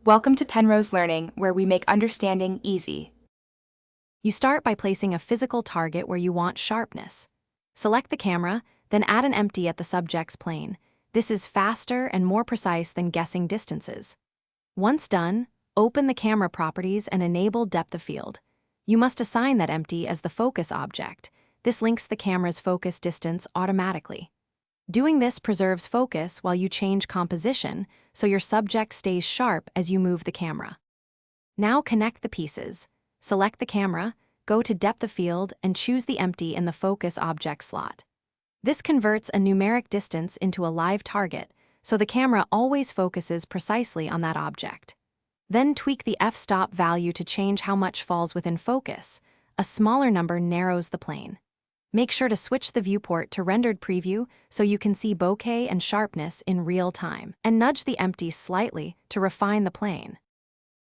Welcome to Penrose Learning, where we make understanding easy. You start by placing a physical target where you want sharpness. Select the camera, then add an empty at the subject's plane. This is faster and more precise than guessing distances. Once done, open the camera properties and enable depth of field. You must assign that empty as the focus object. This links the camera's focus distance automatically. Doing this preserves focus while you change composition, so your subject stays sharp as you move the camera. Now connect the pieces. Select the camera, go to depth of field, and choose the empty in the focus object slot. This converts a numeric distance into a live target, so the camera always focuses precisely on that object. Then tweak the f-stop value to change how much falls within focus. A smaller number narrows the plane. Make sure to switch the viewport to rendered preview so you can see bokeh and sharpness in real time, and nudge the empty slightly to refine the plane.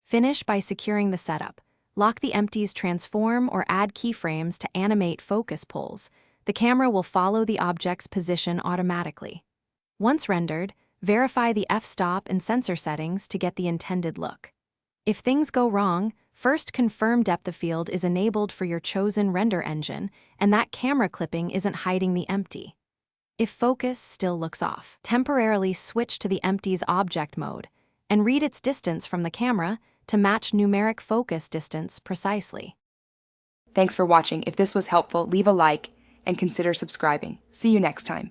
Finish by securing the setup. Lock the empties, transform, or add keyframes to animate focus pulls. The camera will follow the object's position automatically. Once rendered, verify the f-stop and sensor settings to get the intended look. If things go wrong, first confirm depth of field is enabled for your chosen render engine and that camera clipping isn't hiding the empty. If focus still looks off, temporarily switch to the empty's object mode and read its distance from the camera to match numeric focus distance precisely. Thanks for watching. If this was helpful, leave a like and consider subscribing. See you next time.